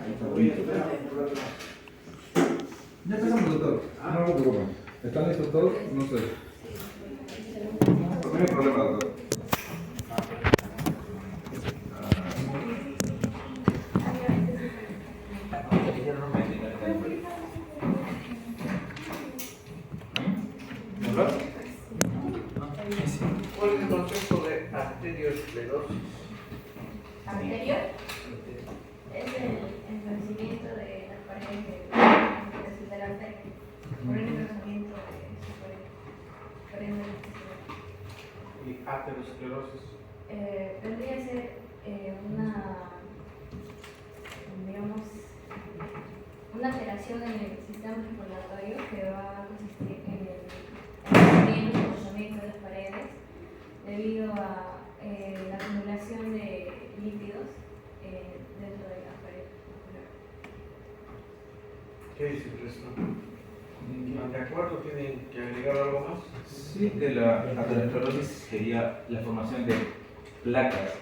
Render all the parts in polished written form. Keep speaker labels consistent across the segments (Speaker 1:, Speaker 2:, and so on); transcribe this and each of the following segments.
Speaker 1: Voy a esperar.
Speaker 2: Ya empezamos, doctor. No se preocupen. ¿Están listos todos? No sé. No hay problema, doctor.
Speaker 1: ¿Cuál es el concepto de arteriosclerosis?
Speaker 3: Anterior es el endurecimiento de las paredes de la arteria por el engrosamiento de esa pared.
Speaker 1: ¿Y aterosclerosis?
Speaker 3: Vendría a ser digamos, una alteración en el sistema circulatorio que va a consistir en el engrosamiento de las paredes debido a la acumulación de lípidos dentro de la pared muscular.
Speaker 1: ¿Qué dice el resto? ¿Están de acuerdo? ¿Tienen que agregar algo más?
Speaker 4: Sí, que la aterosclerosis sería la formación de placas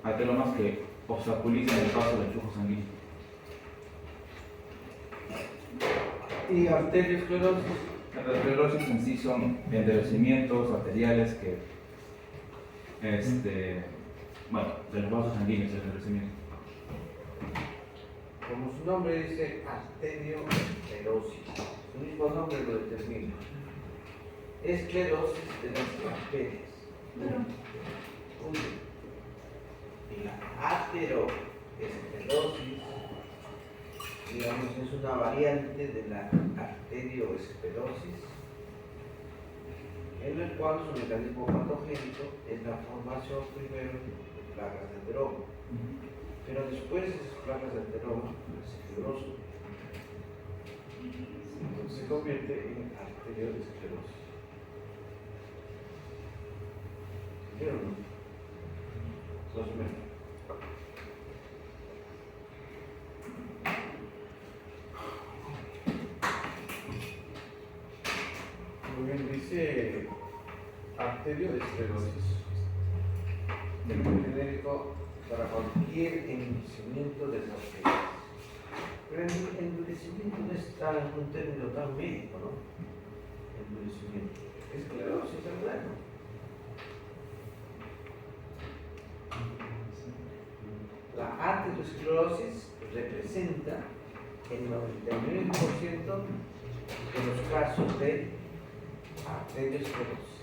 Speaker 4: ateromas que obstaculizan el paso del flujo sanguíneo.
Speaker 1: ¿Y arteriosclerosis?
Speaker 4: La aterosclerosis en sí son endurecimientos arteriales que, de los vasos sanguíneos, el endurecimiento.
Speaker 1: Como su nombre dice, arteriosclerosis. Su mismo nombre lo determina. Esclerosis de las arterias. Punto. Y la ateroesclerosis, digamos, es una variante de la arterioesclerosis, en el cual su mecanismo patogénico es la formación primero de placas de ateroma, pero después esas placas de ateroma se fibrosan, entonces se convierte en arteriosclerosis. ¿Entendieron, no? Más o menos. Muy bien, dice arterioesclerosis. El genérico para cualquier endurecimiento de las arterias. Pero el endurecimiento no está en un término tan médico, ¿no? Endurecimiento. Esclerosis, ¿verdad? La aterosclerosis representa el 99% de los casos de arteriosclerosis.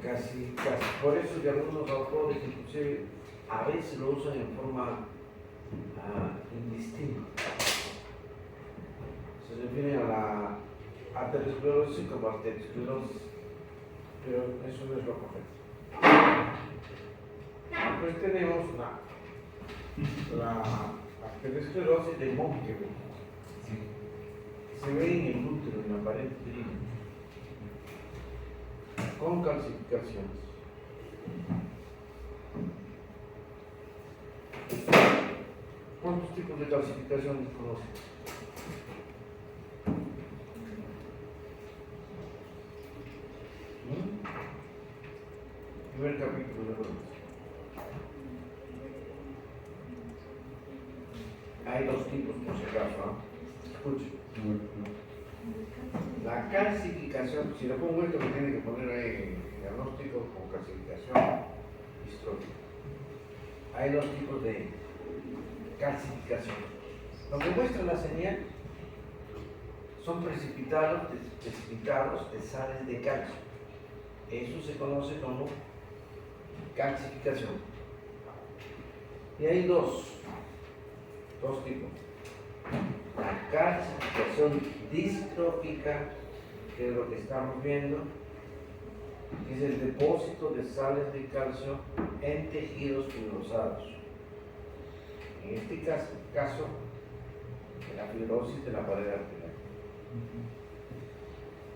Speaker 1: Casi. Por eso que algunos autores, inclusive, a veces lo usan en forma indistinta. Se refieren a la aterosclerosis como arteriosclerosis, pero eso no es lo correcto. Pues tenemos la arteriosclerosis de Monkeberg. Se ve en el útero, en la pared uterina, con calcificaciones. ¿Cuántos tipos de calcificaciones conocen? Primer capítulo de Romanos. Hay dos tipos, por si acaso, ¿no? Escuchen. La calcificación, si le pongo esto, me tiene que poner ahí diagnóstico con calcificación histrónica. Hay dos tipos de calcificación. Lo que muestra la señal son precipitados de sales de calcio. Eso se conoce como calcificación. Y hay dos tipos. La calcificación distrófica, que es lo que estamos viendo, que es el depósito de sales de calcio en tejidos fibrosados. En este caso, la fibrosis de la pared arterial.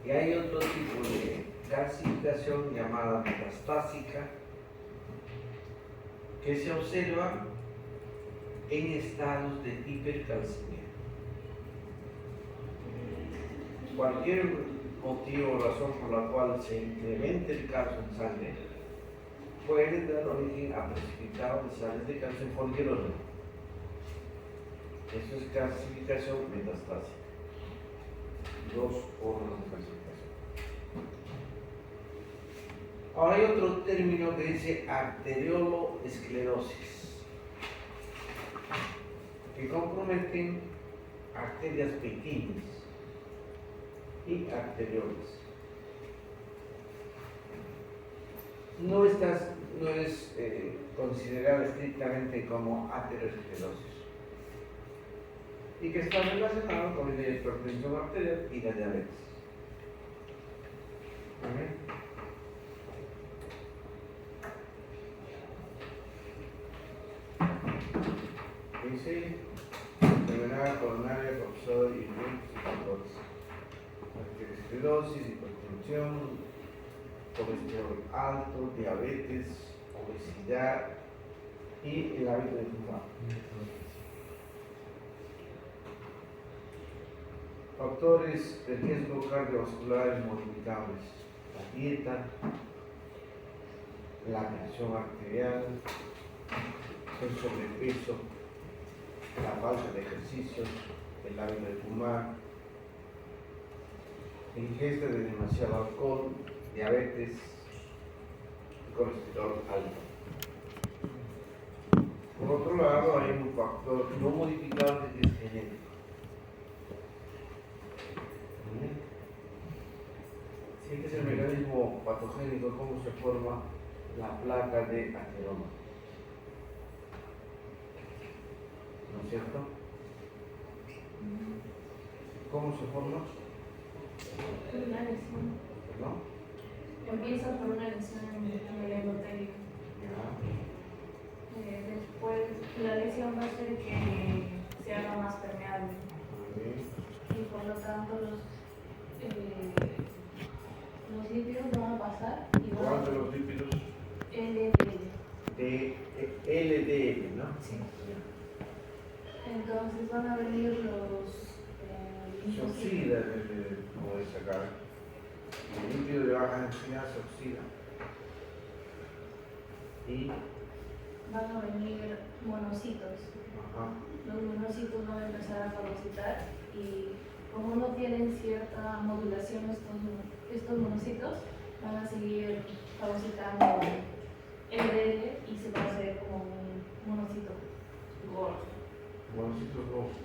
Speaker 1: Y hay otro tipo de calcificación llamada metastásica, que se observa en estados de hipercalcemia. Cualquier motivo o razón por la cual se incremente el calcio en sangre pueden dar origen a precipitado de sales de calcio en cualquier orden. Eso es calcificación metastásica. Dos órganos de calcificación. Ahora hay otro término que dice arterioloesclerosis, que comprometen arterias pequeñas y arterioles. No es considerada estrictamente como aterosclerosis y que está relacionado con la hipertensión arterial y la diabetes. ¿Amén? Dice enfermedad coronaria causada y arteriosclerosis, hipertensión, colesterol alto, diabetes, obesidad y el hábito de fumar. Factores de riesgo cardiovasculares modificables: la dieta, la presión arterial, el sobrepeso, la falta de ejercicios, el hábito de fumar, ingesta de demasiado alcohol, diabetes y colesterol alto. Por otro lado, hay un factor no modificable que es genético. Sí, que es el mecanismo patogénico, cómo se forma la placa de ateroma. ¿No es cierto? ¿Cómo se forma?
Speaker 3: Una lesión.
Speaker 1: ¿No?
Speaker 3: Empieza por una lesión en el endotelio.
Speaker 1: Ya.
Speaker 3: Después la lesión va a hacer que se haga más permeable y por lo tanto los lípidos van a pasar y van
Speaker 1: ¿Cuál de los lípidos?
Speaker 3: LDL.
Speaker 1: LDL, ¿no?
Speaker 3: Sí. Entonces van a venir los
Speaker 1: Se oxida, como dice acá. El lípido de baja densidad se oxida. Y
Speaker 3: van a venir monocitos.
Speaker 1: ajá.
Speaker 3: Los monocitos van a empezar a fagocitar y como no tienen cierta modulación estos monocitos, van a seguir fagocitando LDL y se va a hacer como un monocito gordo.
Speaker 1: Monocitos rojos.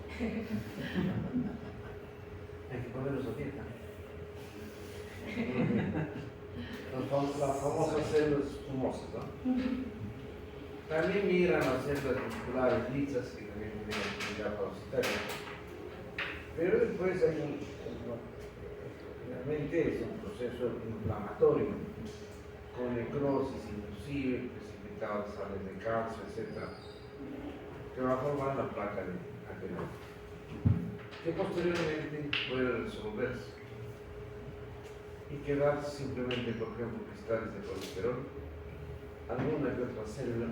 Speaker 1: Hay que ponerlos a dieta. Las famosas células fumosas, ¿no? También migran a células musculares lisas que también tienen actividad fagocitaria. Pero después hay realmente es un proceso inflamatorio, con necrosis inclusive, precipitado de sales de calcio, etc., que va a formar la placa de ateroma, que posteriormente puede resolverse y quedar simplemente, por ejemplo, cristales de colesterol, alguna que otra célula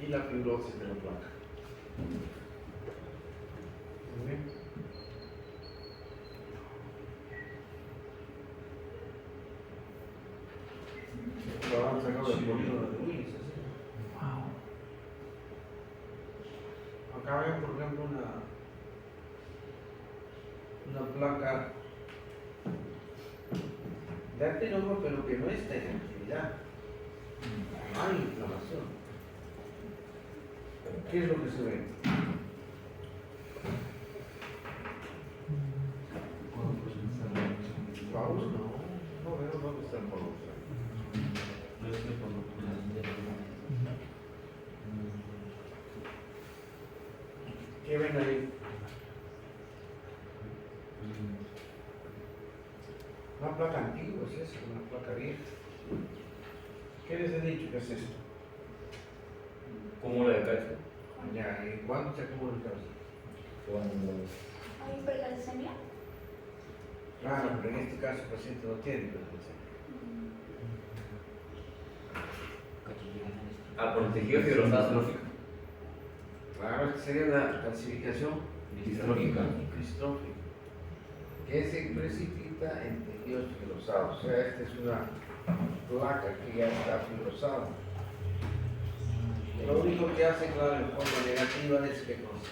Speaker 1: y la fibrosis de la placa. Muy bien. Lo vamos a sacar del polígono de Willis, así. Acá ven, por ejemplo, una placa de ateroma, pero que no está en actividad. Hay inflamación. ¿Qué es lo que se ve? Vamos, no veo dónde está el polvo. ¿Qué ven ahí? Una placa antigua, es eso, una placa vieja. ¿Qué les he dicho que es esto?
Speaker 4: Como la de calcio.
Speaker 1: Ya, ¿y cuándo se acumula el calcio?
Speaker 3: ¿Hay hipercalcemia?
Speaker 1: Claro, pero en este caso el paciente no tiene hipertensión.
Speaker 4: Por el tejido fibroso trófico.
Speaker 1: Claro, esta sería una calcificación
Speaker 4: Distrófica.
Speaker 1: distrófica, que se precipita afecta en tejidos fibrosados. O sea, esta es una placa que ya está fibrosada. Lo único que hace, claro, en forma negativa es que cosa.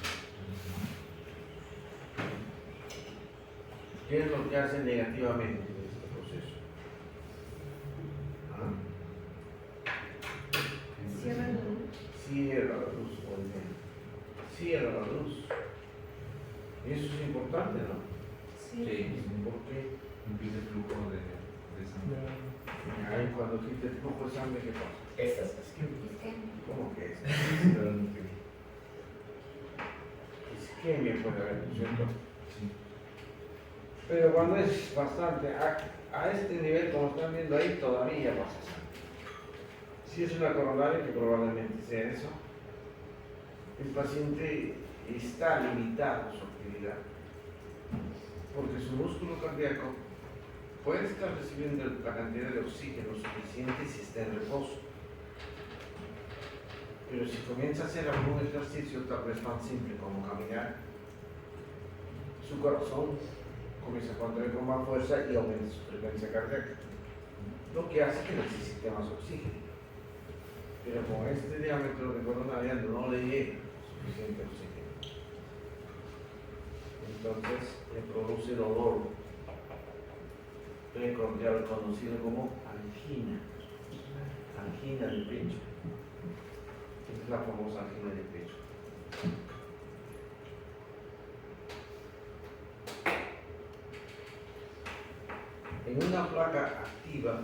Speaker 1: ¿Qué es lo que hace negativamente en este proceso? ¿Ah?
Speaker 3: Cierra la luz.
Speaker 1: Cierra la luz, muy bien. Cierra la luz. Y eso es importante, ¿no?
Speaker 3: Sí.
Speaker 1: ¿Por qué?
Speaker 4: Impide el flujo de sangre.
Speaker 1: Ahí cuando quita el flujo de sangre, ¿qué pasa?
Speaker 5: Estas.
Speaker 3: Es que
Speaker 1: ¿Cómo que es? Isquemia puede haber, ¿no es cierto?
Speaker 4: Sí.
Speaker 1: Pero cuando es bastante, a este nivel, como están viendo ahí, todavía pasa sangre. Si es una coronaria, que probablemente sea eso, el paciente está limitado su actividad, porque su músculo cardíaco puede estar recibiendo la cantidad de oxígeno suficiente si está en reposo. Pero si comienza a hacer algún ejercicio tal vez tan simple como caminar, su corazón comienza a contraer con más fuerza y aumenta su frecuencia cardíaca, lo que hace que necesite más oxígeno. Pero con este diámetro de coronaria no le llega suficiente oxígeno. Entonces le produce dolor precordial conocido como angina, angina del pecho. Esta es la famosa angina del pecho. En una placa activa,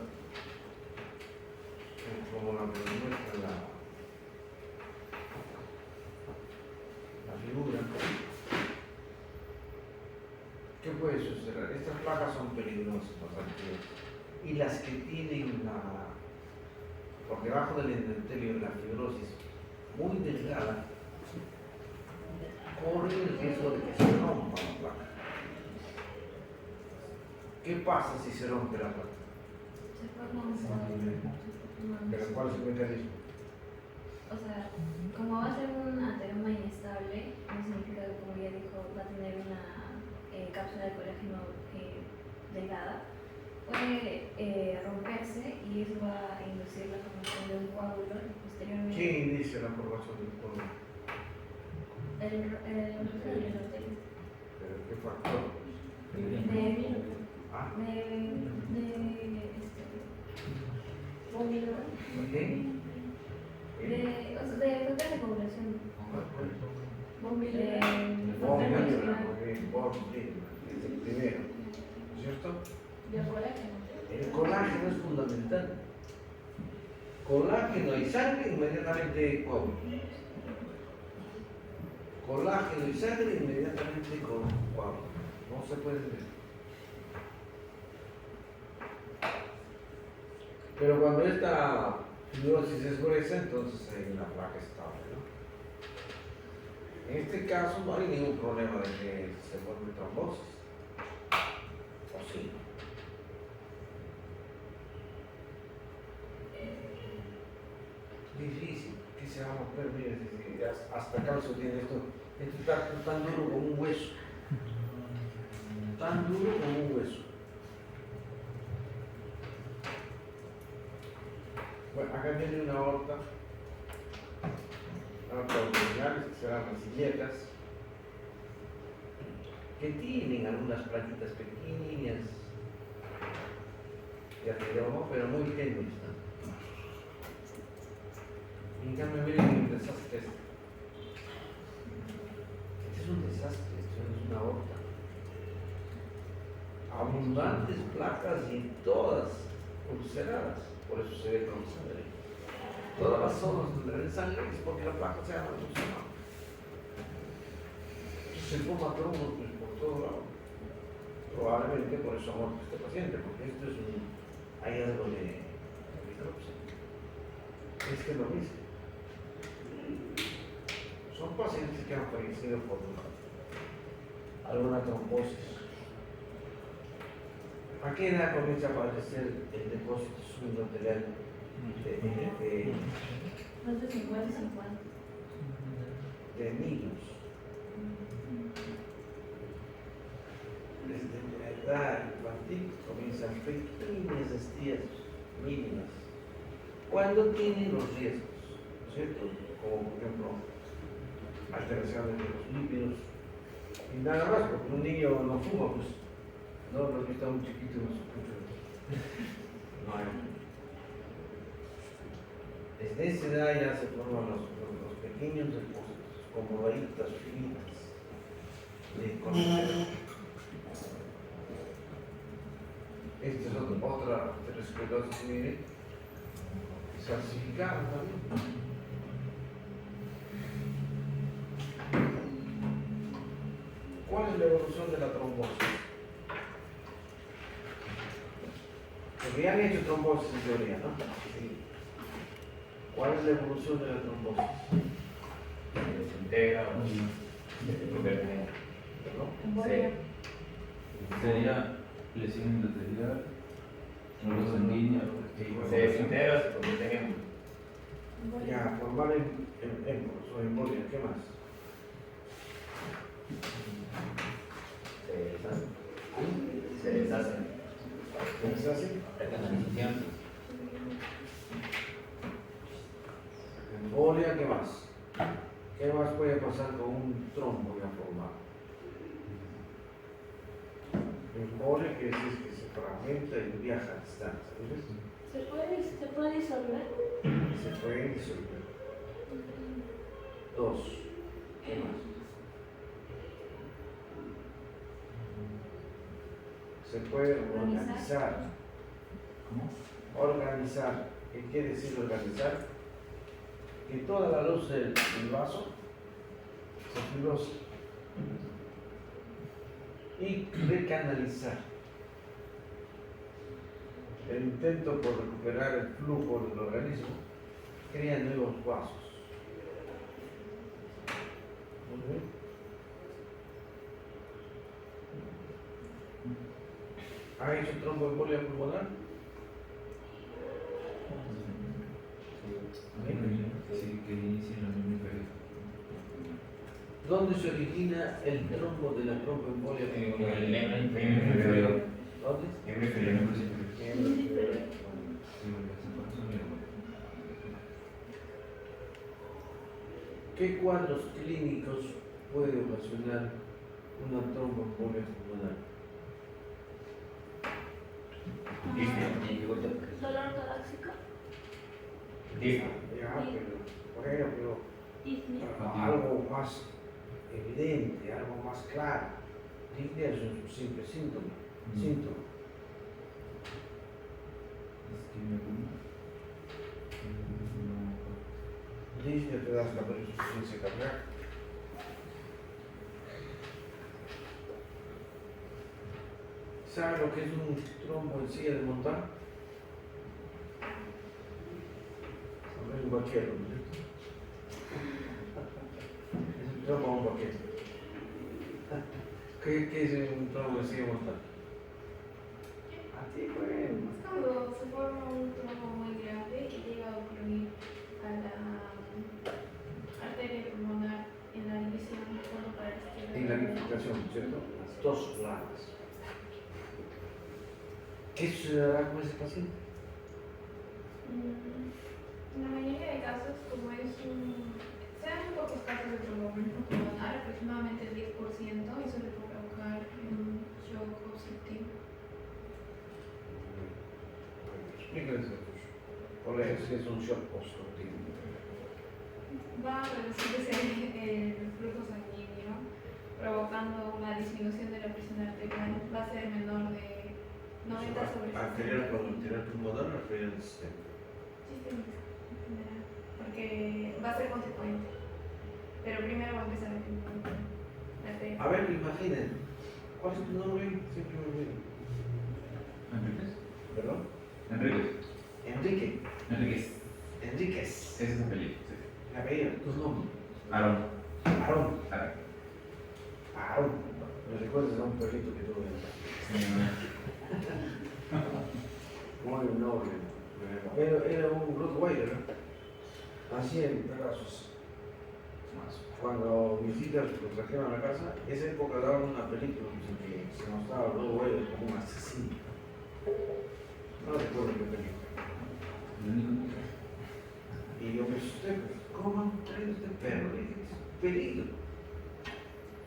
Speaker 1: como la que nos muestra la figura, ¿qué puede suceder? Estas placas son peligrosas, bastante, y las que tienen por debajo del endotelio de la fibrosis muy delgada, corren el riesgo de que se rompa la placa. ¿Qué pasa si se rompe la placa?
Speaker 3: se forma un coágulo.
Speaker 1: ¿Pero cuál es el mecanismo?
Speaker 3: O sea, como va a ser un ateroma inestable, no significa que, como ya dijo, va a tener una cápsula de colágeno delgada, puede romperse y eso va a inducir la formación de un coágulo y posteriormente.
Speaker 1: ¿Quién inicia la formación del coágulo?
Speaker 3: El endotelio.
Speaker 1: ¿Pero qué factor? ¿Ah? ¿Qué?
Speaker 3: De factores de población.
Speaker 1: Es el primero, ¿no es cierto?
Speaker 3: De colágeno.
Speaker 1: El colágeno es fundamental. Colágeno y sangre, inmediatamente coágulo. Colágeno y sangre, inmediatamente coágulo. No se puede ver. Pero cuando esta fibrosis es gruesa, entonces hay una placa estable, ¿no? En este caso no hay ningún problema de que se forme trombosis. ¿O sí? Difícil, que se va a romper, mire, hasta calzo tiene esto. Esto está tan duro como un hueso. Tan duro como un hueso. Bueno, acá viene una aorta abdominales, que serán las illetas, que tienen algunas plaquitas pequeñas de ateroma, pero muy tenues, ¿no? Y en cambio, miren el desastre este. Este es un desastre, esto no es una aorta. Abundantes placas y todas ulceradas, por eso se ve con sangre. Todas las zonas donde ven sangre es porque la placa se ha malfuncionado. Se forma trombos pues, por todo lado. Probablemente por eso ha muerto este paciente, porque esto es hay algo de necropsia. Es que lo mismo. Son pacientes que han fallecido por alguna trombosis. ¿A qué edad comienza a aparecer el depósito subendotelial
Speaker 3: Más de 50.
Speaker 1: de niños? Desde la edad infantil. pequeñas estrías mínimas, cuando tienen los riesgos, ¿cierto? Como por ejemplo, alteraciones de los lípidos, y nada más, porque un niño no fuma, pues, no, lo que está un chiquito no se escucha. No hay. Desde esa edad ya se forman los pequeños depósitos, como rayitas finitas de colesterol. Esta es otra aterosclerosis, mire, calcificada también. ¿Cuál es la evolución de la trombosis? Porque ya han hecho trombosis en teoría, ¿no? Sí. ¿Cuál es la evolución de la trombosis?
Speaker 5: Se desintegra o se convierte
Speaker 3: Embolia.
Speaker 4: Sería lesión endotelial, no sanguínea,
Speaker 5: se desintegra o se convierte en
Speaker 3: Embolia.
Speaker 1: Ya, formar émbolos o embolia, ¿qué más?
Speaker 5: se deshace. Se deshace.
Speaker 1: ¿Qué se hace?
Speaker 5: La canalización.
Speaker 1: Embolia, ¿qué más? ¿Qué más puede pasar con un trombo ya formado? Embolia quiere decir que se fragmenta y viaja a distancia, ¿ves?
Speaker 3: ¿Se puede disolver?
Speaker 1: Se puede disolver. Dos, ¿qué más? Se puede organizar.
Speaker 4: ¿cómo?
Speaker 1: Organizar. ¿Qué quiere decir organizar? Que toda la luz del vaso se fibrose y recanalizar. El intento por recuperar el flujo del organismo crea nuevos vasos. ¿Ha hecho tromboembolia pulmonar?
Speaker 4: Sí, que inicia en la mamífera.
Speaker 1: ¿Dónde se origina el trombo de la tromboembolia
Speaker 5: En
Speaker 1: pulmonar?
Speaker 5: el miembro
Speaker 4: Inferior.
Speaker 5: inferior.
Speaker 1: ¿Dónde?
Speaker 5: Miembro inferior.
Speaker 1: Miembro inferior. ¿Qué cuadros clínicos puede ocasionar una tromboembolia pulmonar?
Speaker 3: Dolor torácico.
Speaker 1: Ya, pero
Speaker 3: Disney.
Speaker 1: algo más evidente, algo más claro. Disney es un simple síntoma. Disney te da la insuficiencia cardíaca. ¿Sabe lo que es un trombo en silla de montar? Es un vaquero, ¿no? Es un trombo a un vaquero. ¿Qué es un trombo en silla de montar? Así pues.
Speaker 3: Es cuando se forma un trombo muy grande y llega a ocurrir a la arteria pulmonar en la división solo para la izquierda.
Speaker 1: En la nidificación, ¿cierto? Las dos ramas. ¿Qué sucederá con ese paciente?
Speaker 3: En la mayoría de casos, como es se dan muy pocos casos de tromboembolismo pulmonar, aproximadamente el 10%, y suele provocar un shock obstructivo.
Speaker 1: Explíquenles eso. ¿Cuál es un shock obstructivo?
Speaker 3: Va a reducirse el flujo sanguíneo, provocando una disminución de la presión arterial. Va a ser menor de 90 sobre 60.
Speaker 1: Arterial pulmonar o arterial sistémico.
Speaker 3: Sistémica, en general, porque va a ser consecuente. Pero primero va a empezar el pulmón.
Speaker 1: A ver, imaginen. ¿Cuál es tu nombre? Siempre me olvido.
Speaker 4: ¿Enríquez?
Speaker 1: ¿Perdón?
Speaker 4: Enríquez.
Speaker 1: Enrique.
Speaker 4: Enríquez.
Speaker 1: Enríquez.
Speaker 4: Ese es el apellido, sí.
Speaker 1: La apellido, tus nombres.
Speaker 4: Aaron.
Speaker 1: Aarón.
Speaker 4: Aaron.
Speaker 1: Aarón. Me recuerdas a un perrito que tuve. Muy noble. Era un Rottweiler, ¿no? Así en pedazos. Cuando mis hijas lo trajeron a la casa, esa época daban una película en que se mostraba a Rottweiler como un asesino. No recuerdo qué película. Y yo me asusté, pues, ¿cómo han traído este perro? Le dije, es peligro.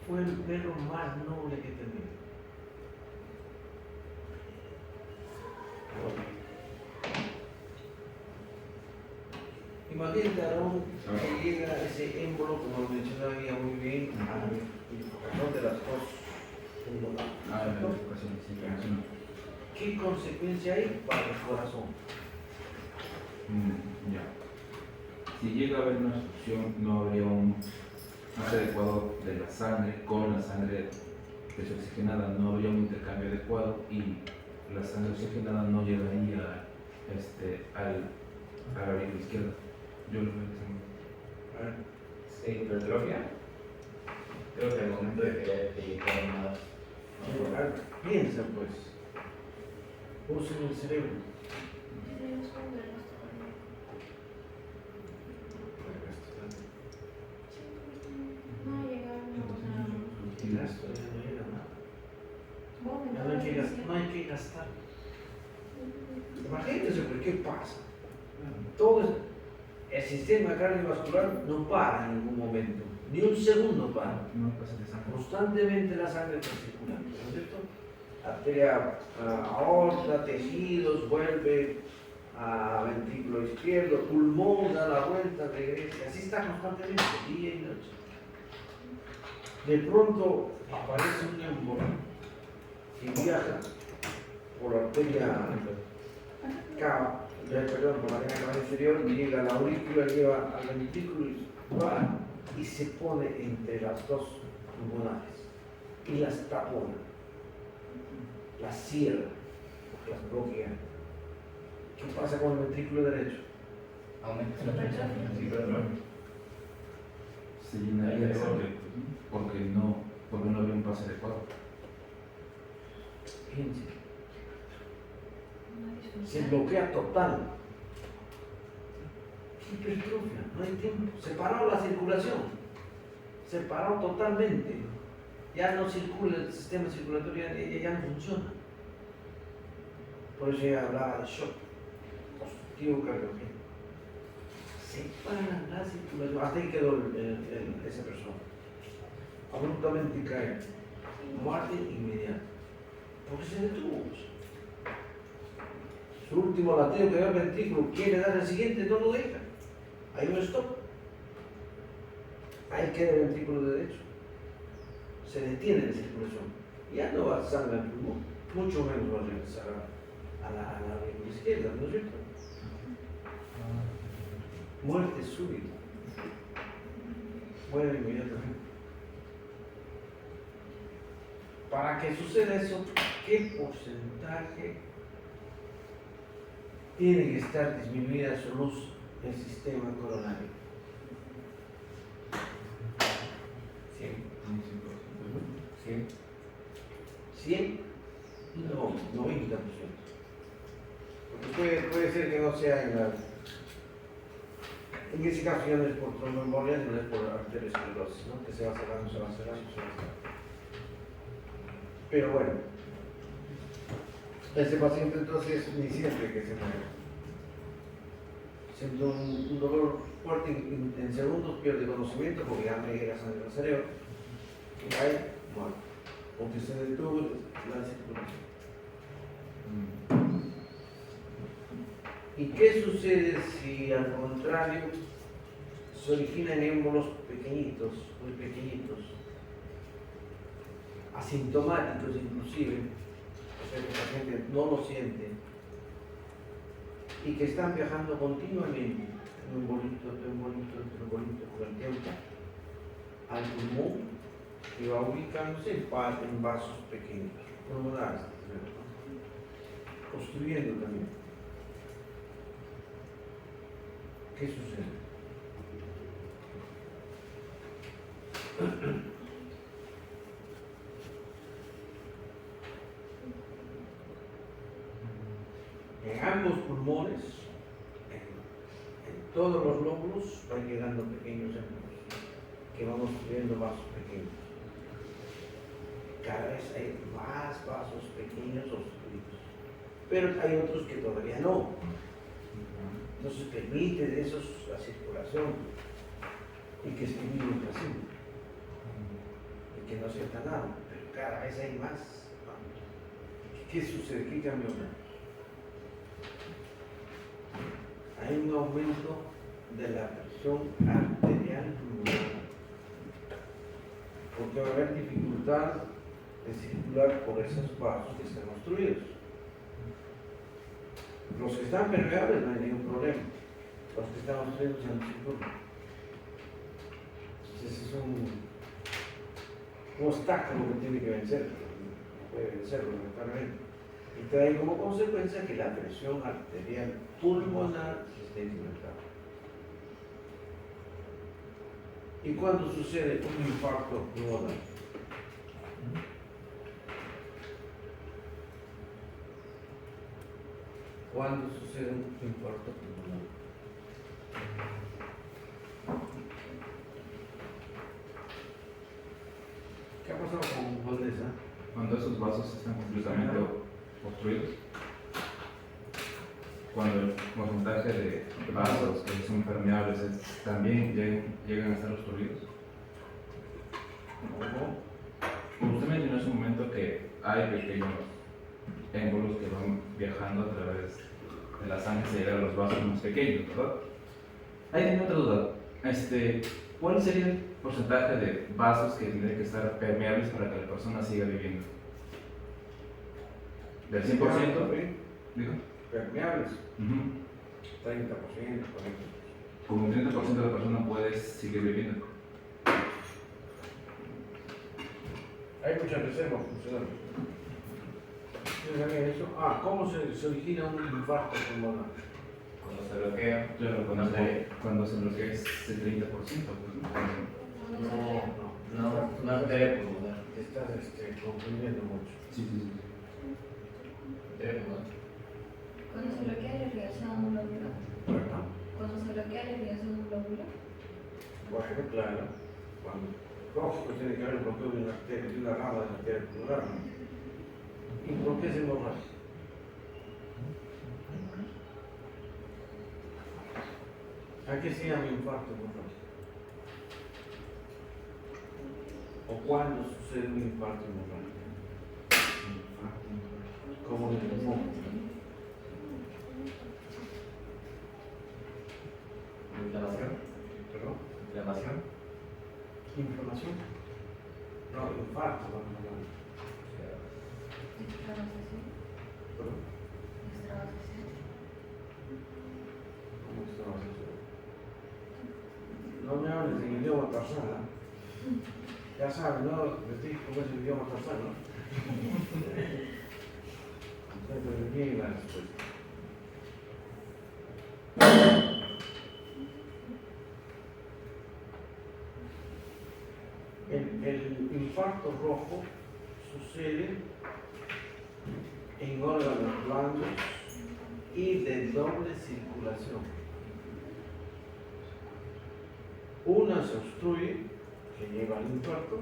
Speaker 1: Fue el perro más noble que he tenido. Imagínate, Aarón, que llega ese émbolo, como lo mencionaba ella muy bien, al corazón de las dos.
Speaker 4: Ah, la educación, sí, claro.
Speaker 1: ¿Qué consecuencia hay para el corazón?
Speaker 4: Ya. Si llega a haber una obstrucción, no habría un pase adecuado de la sangre con la sangre desoxigenada, no habría un intercambio adecuado y la sangre oxigenada no llegaría a la aurícula izquierda. Yo lo veo de esa manera.
Speaker 5: Sí, hipertrofia. Creo que al momento de que te llegan más.
Speaker 1: Piensa pues, usen el cerebro.
Speaker 3: No llegamos
Speaker 1: El gasto ya no llega nada. Ya no hay que gastar. Imagínense pues, ¿qué pasa? Todo el sistema cardiovascular no para en ningún momento, ni un segundo para.
Speaker 4: No pasa de sangre.
Speaker 1: Constantemente la sangre está circulando, ¿no es cierto? Arteria, aorta, tejidos, vuelve a ventrículo izquierdo, pulmón, da la vuelta, regresa, así está constantemente, día y noche. De pronto aparece un émbolo que viaja por la arteria cava, perdón, por la vena cava inferior, llega a la aurícula, lleva al ventrículo y se pone entre las dos pulmonares y las tapona, las cierra, las bloquea. ¿Qué pasa con el ventrículo derecho?
Speaker 5: Aumenta la presión. Hipertrofia.
Speaker 4: Se llenaría de sangre porque no habría un pase adecuado.
Speaker 1: Fíjense, se bloquea total. Hipertrofia, no hay tiempo. Se paró la circulación, se paró totalmente. Ya no circula el sistema circulatorio, ya no funciona. Por eso ella hablaba de shock obstructivo cardiogénico. Se para la circulación, hasta ahí quedó esa persona. Abruptamente cae, muerte inmediata, porque se detuvo. Su último latido que da el ventrículo, quiere dar el siguiente, no lo deja. Hay un stop. Ahí queda el ventrículo derecho. Se detiene la circulación. Ya no va a sangre al pulmón, mucho menos va a regresar a la aurícula izquierda, ¿no es cierto? Muerte súbita. Muere inmediatamente. Para que suceda eso, ¿qué porcentaje tiene que estar disminuida su luz del sistema coronario?
Speaker 5: 100.
Speaker 1: 100, no, 90%. Porque puede ser que no sea en ese caso ya no es por tromboembolia, sino es por arteriosclerosis, ¿no? Que se va cerrando, se va cerrando, se va cerrando. Pero bueno, ese paciente entonces ni siente que se muere. Siente un dolor fuerte en segundos, pierde conocimiento porque ya no llega sangre al cerebro. Y cae, muere. Porque se detuvo la circulación. ¿Y qué sucede si al contrario se originan émbolos pequeñitos, muy pequeñitos, asintomáticos inclusive, o sea que la gente no lo siente, y que están viajando continuamente, un embolito por el tiempo, al pulmón, que va ubicándose en vasos pequeños, pulmonares, construyendo también. ¿Qué sucede? En ambos pulmones, en todos los lóbulos, van llegando pequeños émbolos que van construyendo vasos pequeños. Cada vez hay más vasos pequeños obstruidos, pero hay otros que todavía no. Entonces permite de esos la circulación y que esté vivo el placebo y que no sea tan alto, pero cada vez hay más. ¿Qué sucede? ¿Qué cambio? Hay un aumento de la presión arterial pulmonar, porque va a haber dificultad de circular por esos vasos que están obstruidos. Los que están permeables no hay ningún problema, los que están obstruidos ya no circulan. Entonces es un obstáculo que tiene que vencer, no puede vencerlo lamentablemente. Y trae como consecuencia que la presión arterial pulmonar se esté incrementando. ¿Y cuándo sucede un infarto pulmonar? ¿Cuándo sucede un infarto pulmonar? ¿Qué ha pasado con Valdesa?
Speaker 4: Cuando esos vasos están completamente obstruidos, cuando el porcentaje de vasos que son permeables también llegan a estar obstruidos. Usted mencionó en su momento que hay pequeños émbolos que van viajando a través de la sangre hasta llegar a los vasos más pequeños, ¿verdad? Ahí tengo otra duda. ¿Cuál sería el porcentaje de vasos que tendrían que estar permeables para que la persona siga viviendo? ¿Del 100%? Digo.
Speaker 1: Permeables,
Speaker 4: Ujú.
Speaker 1: 30%, 40%.
Speaker 4: Como un 30% de la persona puede seguir viviendo.
Speaker 1: Hay muchas reservas funcionales. ¿Ustedes sabían eso? ¿Cómo se origina un infarto pulmonar?
Speaker 5: Cuando se bloquea,
Speaker 4: Claro, cuando se bloquea es el 30%. Pues,
Speaker 5: no arteria pulmonar.
Speaker 1: Estás confundiendo mucho.
Speaker 4: sí.
Speaker 5: Arteria pulmonar.
Speaker 3: Cuando se bloquea la irrigación a un lóbulo.
Speaker 1: Bueno,
Speaker 3: Cuando se bloquea la irrigación a un lóbulo.
Speaker 1: bueno, claro. Lógico, tiene que haber un bloqueo de una arteria, de una rama de la arteria pulmonar. ¿Y por qué se hemorragia? ¿A qué se llama infarto hemorrágico? ¿O cuándo sucede un infarto hemorrágico? Como en el pulmón.
Speaker 5: Inflamación.
Speaker 1: ¿Perdón?
Speaker 5: Inflamación.
Speaker 1: ¿Inflamación? No, infarto, no.
Speaker 3: Extravasación.
Speaker 1: ¿Perdón?
Speaker 3: Extravasación.
Speaker 1: ¿Cómo estaba eso? No me hables en idioma tarzán, Ya saben, ¿no? Les dije cómo es el idioma tarzán, ¿no? Entonces, bien la respuesta. El infarto rojo sucede en órganos blandos y de doble circulación. Una se obstruye, que lleva al infarto,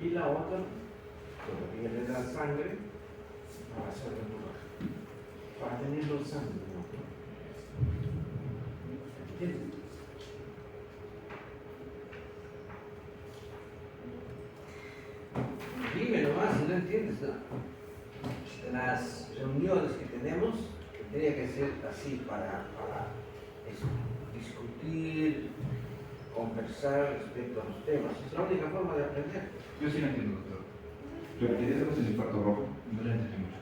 Speaker 1: y la otra todavía le da sangre para hacer regular, para tenerlo sangre, ¿no? ¿Entiendes? Dime nomás si no entiendes, ¿no? Las reuniones que tenemos, que tenía que ser así para eso, discutir, conversar respecto a los temas. Es la única forma de aprender.
Speaker 4: Yo sí lo entiendo, doctor. Pero que decimos el infarto rojo, no lo entendí mucho.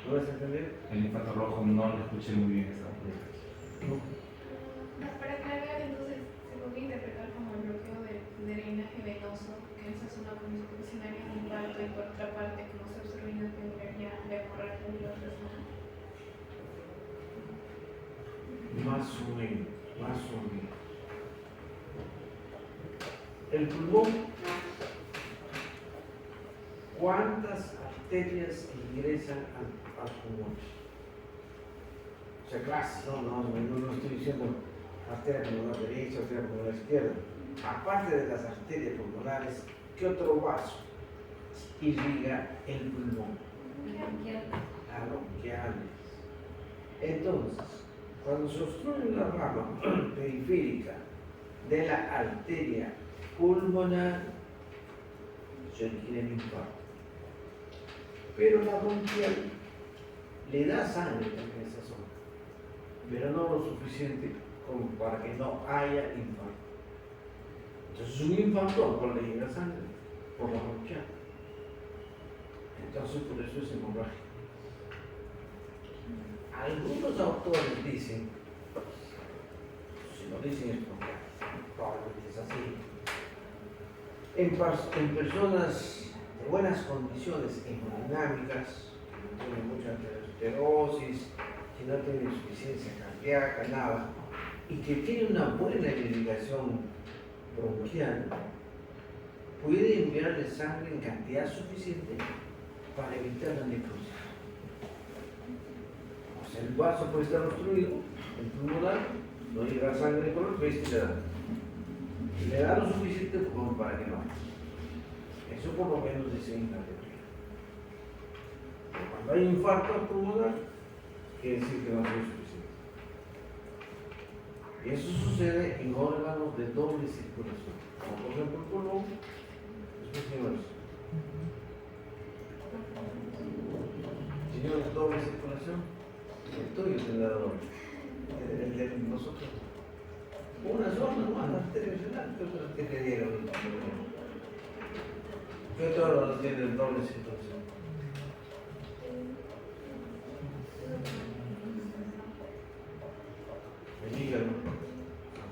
Speaker 1: ¿No vas a entender?
Speaker 4: El infarto rojo no lo escuché muy bien esta
Speaker 6: Para aclarar, entonces, se podría interpretar como el bloqueo del drenaje venoso, que esa es una condicionaria de infarto, y por otra parte, como se obstruye la tendría la hemorragia de los restos.
Speaker 1: Más o menos. El pulmón, ¿cuántas arterias ingresan al pulmón? O sea, clases, no estoy diciendo arteria pulmonar derecha, arteria pulmonar izquierda. Aparte de las arterias pulmonares, ¿qué otro vaso irriga el pulmón?
Speaker 3: La izquierda.
Speaker 1: paroquiales. Entonces, cuando se obstruye una rama periférica de la arteria pulmonar, se adquiere el infarto. Pero la bronquial le da sangre en esa zona, pero no lo suficiente como para que no haya infarto. Entonces, un infarto al cual le llega sangre por la bronquial. Entonces, por eso es hemorragia. Algunos autores dicen, si no dicen es porque probablemente es así, en personas de buenas condiciones hemodinámicas, que no tienen mucha aterosclerosis, que no tienen insuficiencia cardíaca, nada, y que tienen una buena irrigación bronquial, puede enviarle sangre en cantidad suficiente para evitar la necrosis. O sea, el vaso puede estar obstruido, el pulmonar, no llega sangre por el pecho y le da lo suficiente como para que no haya. Eso por lo menos dice en la teoría. Cuando hay infarto pulmonar, quiere decir que no es suficiente. Y eso sucede en órganos de doble circulación, como por ejemplo el pulmón, señores. Señores, doble circulación, el tuyo tendrá doble, el de nosotros. Una sola, no, la arteria renal, ¿qué otra arteria dieron? ¿Qué otro órgano tiene el doble circulación? El hígado,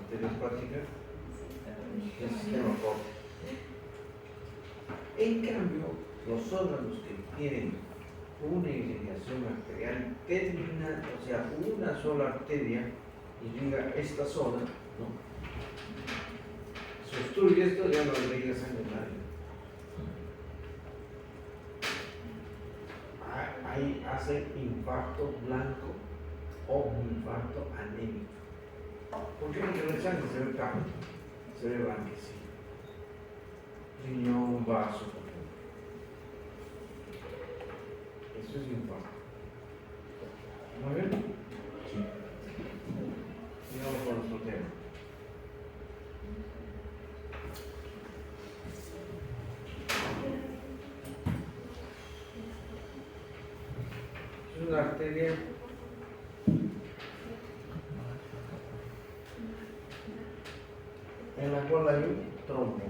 Speaker 1: arteria hepática, el sistema porta. En cambio, los órganos que tienen una irrigación arterial terminal, o sea, una sola arteria irriga esta zona, ¿no? Se obstruye esto, ya no irriga sangre a nadie. Ahí hace infarto blanco o infarto anémico. ¿Por qué? Porque la sangre se ve cambio, se ve blanquecino. Riñón, vaso, por ejemplo. Eso es infarto. ¿Muy bien?
Speaker 4: Sí.
Speaker 1: Sigamos con nuestro tema. Es una arteria en la cual hay un trombo.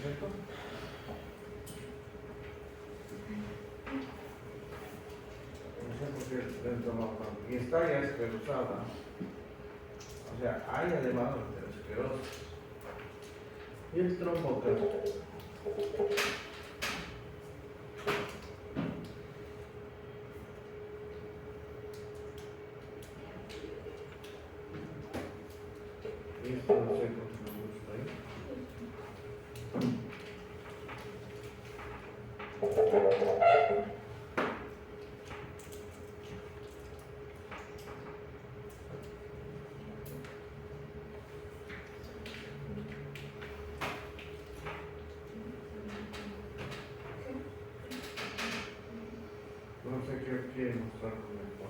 Speaker 1: ¿Cierto? No sé por qué dentro no está. Y está ya esclerosada. O sea, hay además de esclerosis. Y el trombo acá. Y esto no sé por qué no gusta ahí. No sé qué quiere mostrar con esto.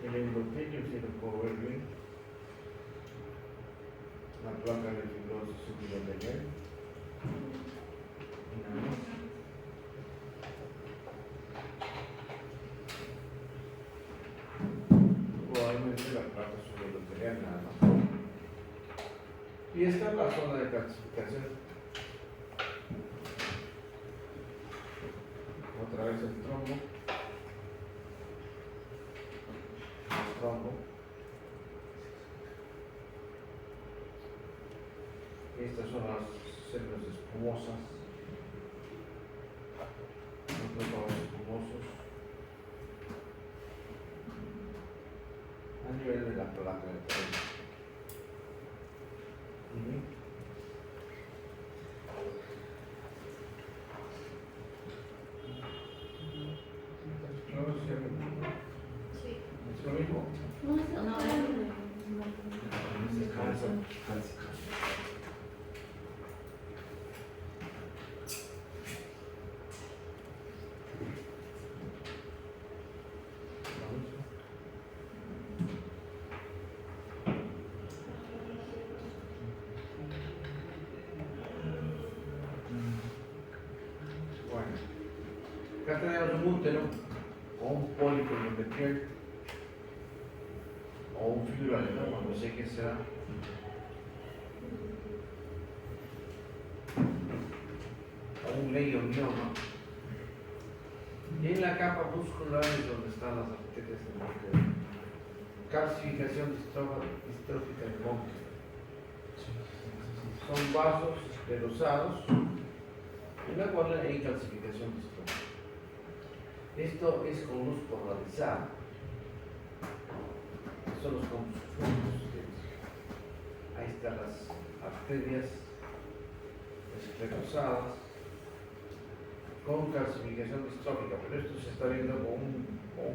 Speaker 1: El endotelio, si lo puedo ver bien. La placa de fibrosis subendotelial. Probablemente la placa subendotelial nada más. Y esta es la zona de calcificación. Otra vez el trombo. El trombo. Estas son las células espumosas. Los glóbulos espumosos. A nivel de la placa de tallo.
Speaker 6: Sí.
Speaker 1: ¿Es lo mismo?
Speaker 6: No, no,
Speaker 1: Acá tenemos un útero o un pólipo endometrial o un fibro adenoma, no sé qué será. O un leiomioma. Y en la capa muscular es donde están las arterias del monte. Calcificación distrófica del monte. Son vasos esclerosados en la cual hay calcificación distrófica. Esto es con luz polarizada. Estos son los conjuntos. Ahí están las arterias esclerosadas con calcificación distrófica, pero esto se está viendo con un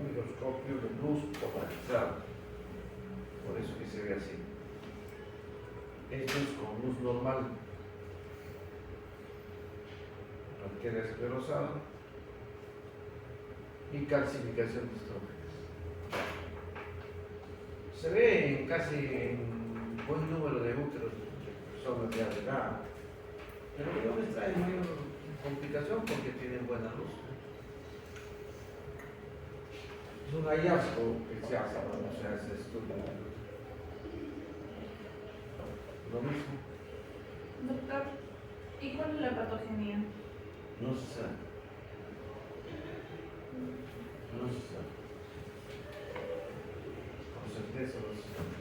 Speaker 1: microscopio de luz polarizada. Por eso que se ve así. Esto es con luz normal. Arteria esclerosada y calcificación distrófica. Se ve casi en buen número de úteros de personas de edad, pero no les trae mayor complicación porque tienen buena luz. Es un hallazgo que se hace cuando se hace estudio. Lo mismo.
Speaker 6: Doctor, ¿y cuál es la patogenia?
Speaker 1: No se sabe. No se sabe. Con certeza no se sabe.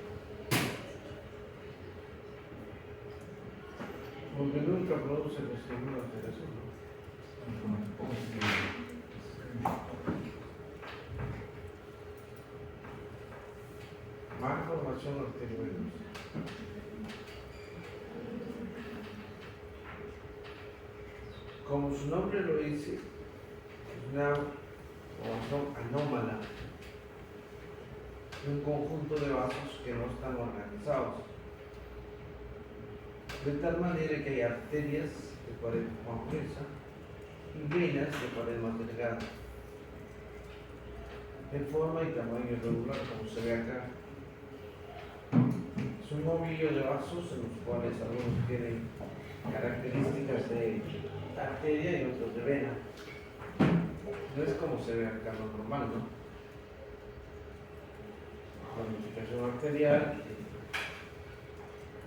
Speaker 1: Porque nunca produce ninguna alteración, ¿no? Malformación arteriovenosa. Como su nombre lo dice, es una formación anómala de un conjunto de vasos que no están organizados, de tal manera que hay arterias de pared más gruesa y venas de pared más delgada, de forma y tamaño irregular, como se ve acá. Es un ovillo de vasos en los cuales algunos tienen características de arteria y otros de vena. No es como se ve acá lo normal, ¿no? Ramificación arterial,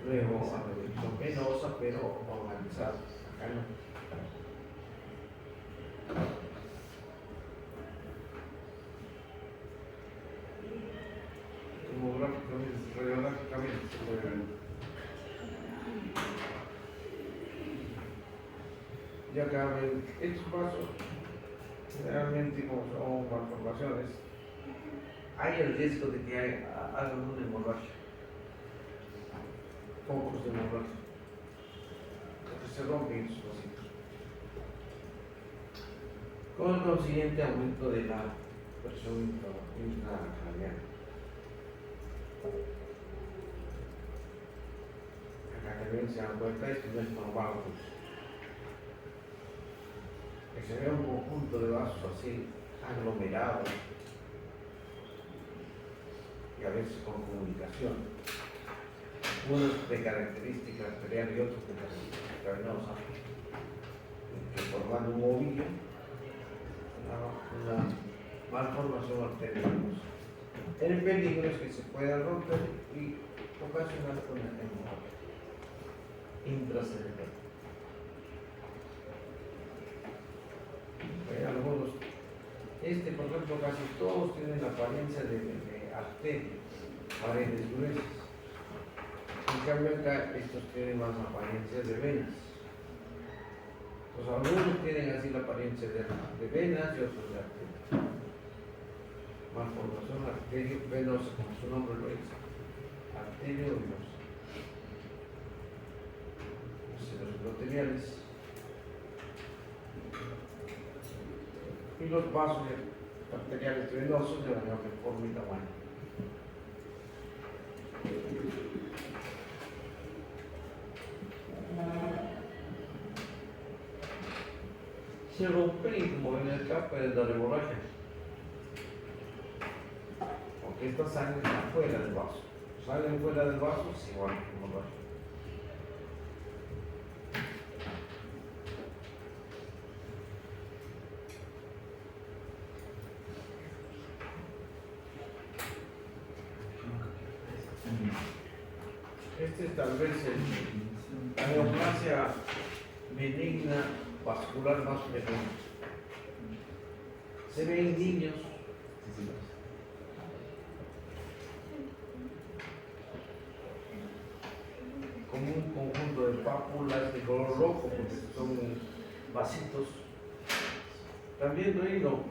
Speaker 1: luego ramificación venosa, pero organizada. Acá no. Tomográficamente, radiográficamente se puede ver. Y acá ven estos vasos, generalmente como son malformaciones, hay el riesgo de que hagan una hemorragia, focos de hemorragia, porque se rompen esos vasitos, con el consiguiente aumento de la presión intracraneal. Acá también se dan cuenta, esto no es normal, pues. Que se vea un conjunto de vasos así aglomerados y a veces con comunicación, unos de característica arterial y otros de característica venosa, que formando un ovillo, una malformación arteriovenosa. El peligro es que se puedan romper y ocasionar una hemorragia intracerebral. Algunos, por ejemplo, casi todos tienen la apariencia de arteria, paredes gruesas. En cambio acá estos tienen más apariencia de venas. Pues algunos tienen así la apariencia de venas y otros de arteria. Malformación arterio-venosa, como su nombre lo dice. Arterio-venosa. Los endoteliales. Y los vasos arteriales venosos de mayor forma y tamaño. Se rompe, como ven acá, puede dar hemorragia, porque esta sangre está fuera del vaso. Sale fuera del vaso, es igual que hemorragia. Este es tal vez la neoplasia benigna vascular más frecuente. Se ve en niños como un conjunto de pápulas de color rojo, porque son vasitos. También reino.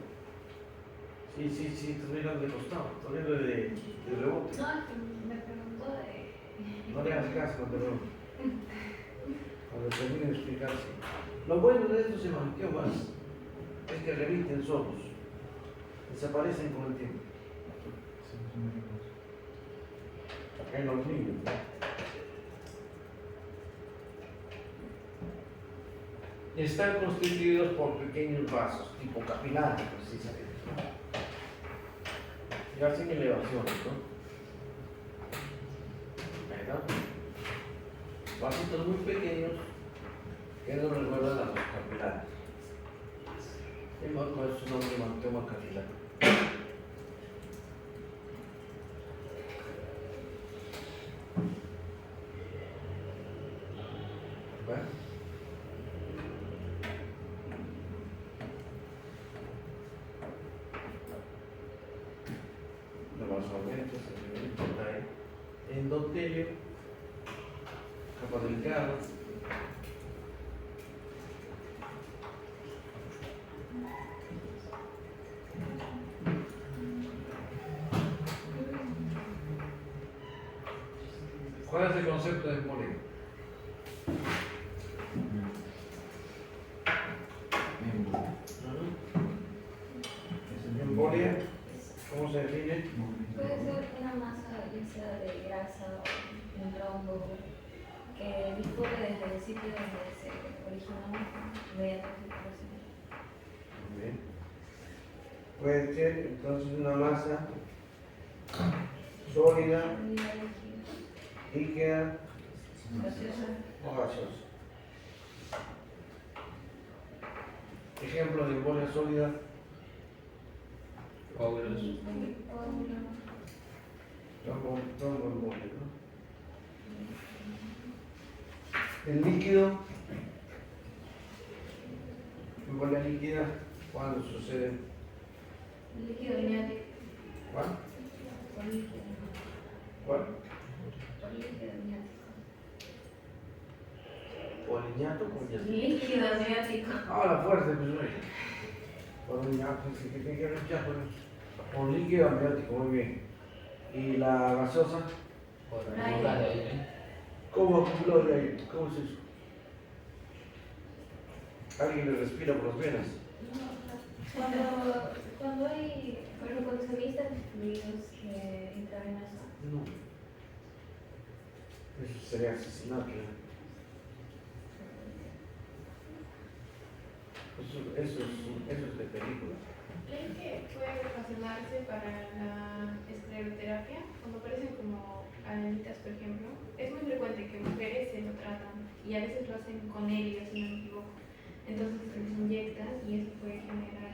Speaker 1: Sí, tuvieron de costado, tuvieron de rebote.
Speaker 3: No, es que me preguntó de...
Speaker 1: No le hagas caso, perdón. Cuando termine de explicarse. Lo bueno de estos hemangiomas es que remiten solos. Desaparecen con el tiempo. En los niños. Están constituidos por pequeños vasos, tipo capilares, precisamente. Y hacen elevaciones, ¿no? ¿Verdad? Vasitos muy pequeños que nos recuerdan a los capilares. El marco es un nombre hemangioma capilar. ¿Verdad? Endotelio, capa delgada, ¿cuál es el concepto de embolia? Embolia, ¿cómo se define?
Speaker 3: Puede ser una masa lisa de grasa o un trombo que discurre desde el sitio donde se originó mediante filtración.
Speaker 1: Muy bien. Puede ser entonces una masa sólida,
Speaker 3: Sólida, líquida,
Speaker 1: líquida
Speaker 3: gaseosa.
Speaker 1: o gaseosa. Ejemplo de embolia sólida.
Speaker 5: Coágulos.
Speaker 1: Tromboembolia, ¿no? El líquido, embolia líquida, ¿cuándo sucede?
Speaker 3: Líquido amniótico.
Speaker 1: ¿Cuál?
Speaker 3: Por líquido.
Speaker 1: ¿Cuál?
Speaker 3: Por líquido amniótico.
Speaker 1: Poliñato, coñato.
Speaker 3: Líquido amniótico.
Speaker 1: Ahora fuerte, pues no. Poliñato, sí, que tiene que ver ya con líquido amniótico, muy bien. ¿Y la gaseosa? ¿Cómo acumuló de ahí? ¿Cómo es eso? ¿Alguien le respira por las venas?
Speaker 3: Cuando hay, por ejemplo, cuando se administran fluidos intravenosos.
Speaker 1: No. Eso sería asesinato. Eso es de película.
Speaker 6: ¿Creen que puede ocasionarse para la escleroterapia? Cuando aparecen como alanitas, por ejemplo, es muy frecuente que mujeres se lo tratan y a veces lo hacen con helio, si no me equivoco. Entonces se les inyecta y eso puede generar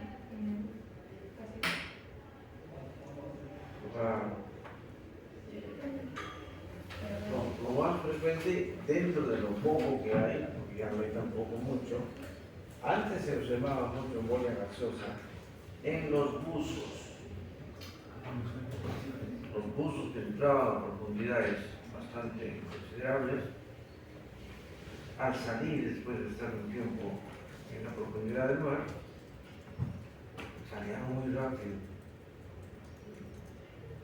Speaker 1: Lo más frecuente dentro de lo poco que hay, porque ya no hay tampoco mucho, antes se observaba mucho embolia gaseosa en los buzos. Los buzos que entraban a profundidades bastante considerables, al salir después de estar un tiempo en la profundidad del mar, salían muy rápido.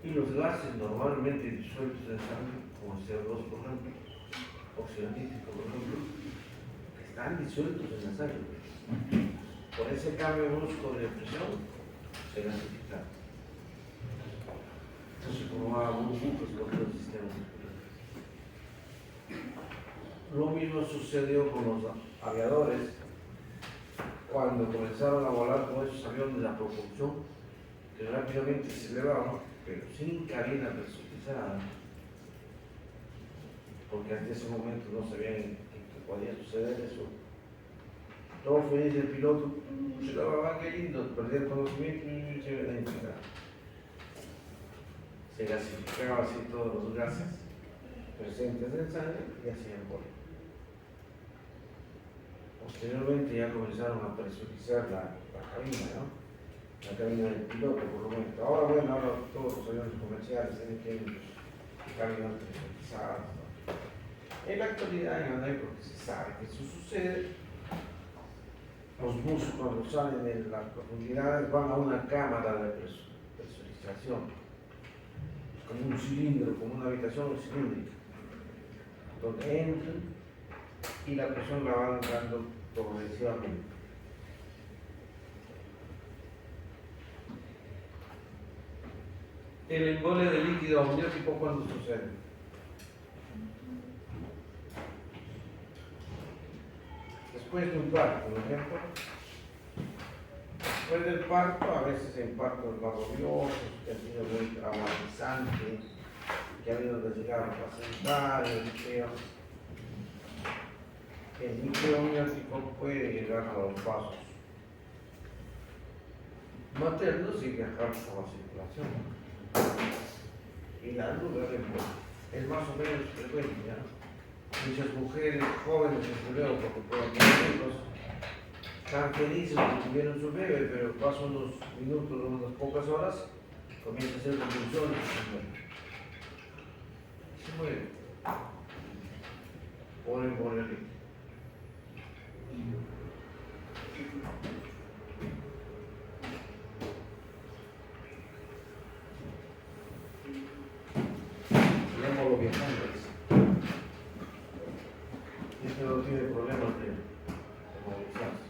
Speaker 1: Y los gases normalmente disueltos en sangre, como el CO2 por ejemplo, óxido nítrico por ejemplo, están disueltos en la sangre. Por ese cambio brusco de presión se gasifican. Entonces formaba burbujas por todo el sistema circulatorio. Lo mismo sucedió con los aviadores cuando comenzaron a volar con esos aviones a propulsión que rápidamente se elevaban, pero sin cabina presurizada, porque hasta ese momento no sabían que podía suceder eso. Todo feliz el piloto, se la va, qué lindo, perdía el conocimiento y se ve la enfermedad. Se gasificaba así todos los gases presentes en sangre y hacían embolia. Posteriormente ya comenzaron a presurizar la cabina, ¿no? La cabina del piloto, por lo menos. Ahora, bueno, ahora todos los aviones comerciales tienen cabinas presurizadas, ¿no? En la actualidad, en la época se sabe que eso sucede. Los buzos, cuando salen de las profundidades, van a una cámara de presurización, como un cilindro, como una habitación cilíndrica, donde entran y la presión la van dando progresivamente. El embole de líquido amniótico, ¿cuándo sucede? Después de un parto, por ejemplo. Después del parto, a veces en partos laboriosos, que ha sido muy traumatizante, que ha habido desgarro placentario, el líquido amniótico puede llegar a los vasos maternos y viajar por la circulación. Y la duda es más o menos frecuente, ¿ya? Muchas mujeres jóvenes en su bebé, porque pueden tener hijos, están felices porque tuvieron su bebé, pero pasan unos minutos, unas pocas horas, comienza a hacer convulsiones y se muere. Por embolia líquida. Llamémoslo viajando. Este no tiene problemas de movilizarse.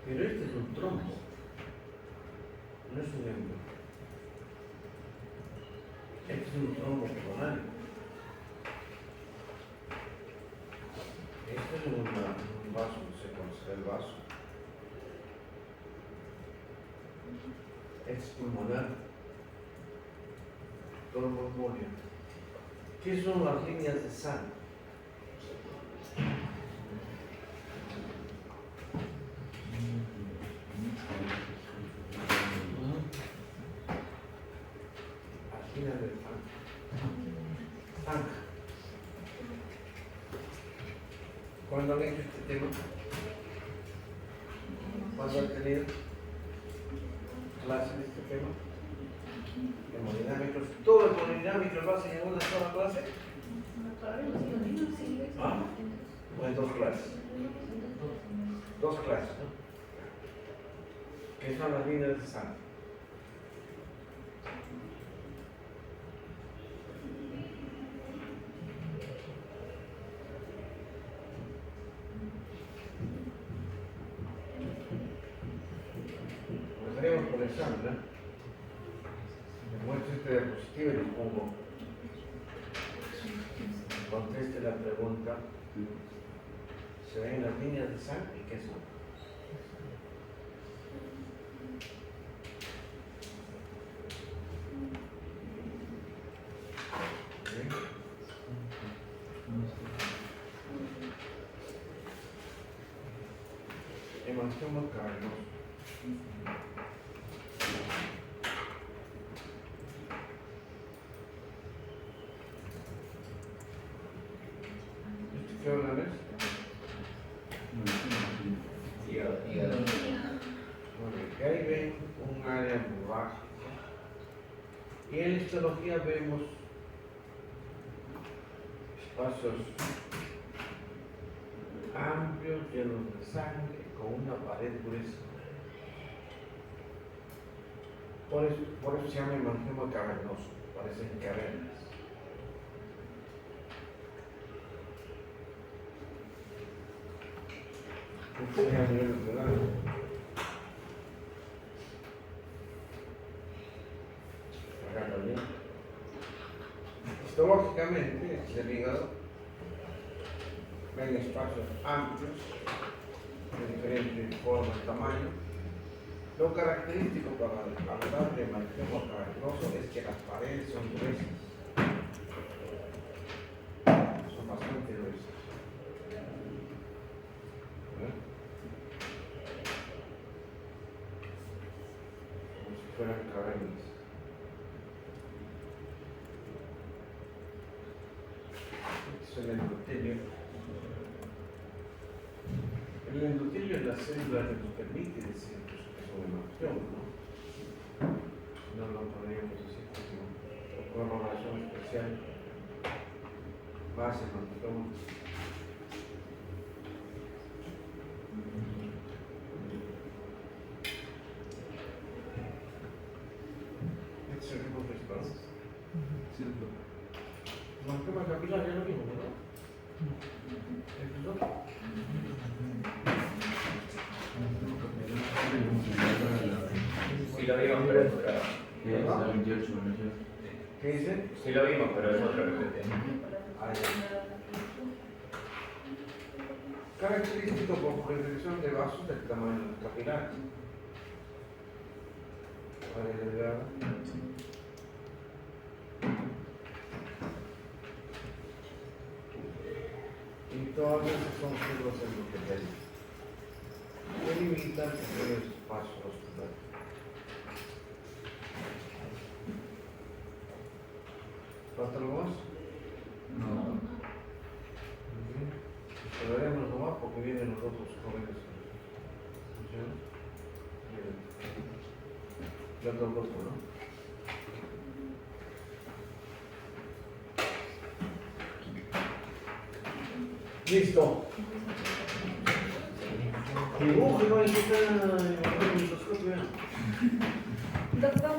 Speaker 1: Pero este es un trombo, no es un embrión. Este es un trombo coronario. Este es un vaso, no sé cuál será el vaso. Este es pulmonar. Tromboembolia. ¿Qué son las líneas de sangre? Las líneas de zanja. ¿Cuándo han hecho este tema? ¿Cuándo han tenido clases de este tema? Hemodinámicos. ¿Todo el hemodinámico lo hacen en una sola clase? ¿Ah? O en dos clases. Dos clases, ¿no? ¿Qué son las líneas de sangre? Empezaremos por el examen, ¿no? Muestre este diapositiva y les pongo. Conteste la pregunta. ¿Se ven las líneas de sangre y qué son? Hemangioma cavernoso. ¿Qué órgano es? Que ahí ven un área hemorrágica. Y en histología vemos espacios amplios, llenos de sangre, con una pared gruesa. Por eso se llama hemangioma cavernoso, parecen cavernas. Esto es a nivel renal. Acá también. Histológicamente, el hígado, ven espacios amplios, de diferentes formas y tamaños. Lo característico para hablar de hemangioma cavernoso es que las paredes son gruesas. Son bastante gruesas. fueran cavernas. Este es el endotelio. El endotelio es la célula que nos permite decir pues, que es una emoción, ¿no? Si no lo podríamos decir con una relación especial. Base, ¿no? Este es el grupo principal.
Speaker 4: Sí, doctor.
Speaker 1: No, el tema capilar ya lo mismo, ¿no? ¿El otro?
Speaker 5: Sí lo vimos, pero es otra.
Speaker 4: Que es la 28, ¿no?
Speaker 1: ¿Qué dice?
Speaker 5: Sí lo vimos, pero es otra PPT.
Speaker 1: Ah, ya. Característico por proyección de vasos del tamaño capilar. Área delgada. Y todas esas son células endoteliales. Que limitan el espacio hospitalario. ¿Falta algo más?
Speaker 4: No.
Speaker 1: Veremos nomás porque vienen los otros jóvenes. ¿Funciona? Bien. Ya otro cuerpo, ¿no? Listo. Dibuje, no hay que estar en el microscopio.
Speaker 3: Doctor,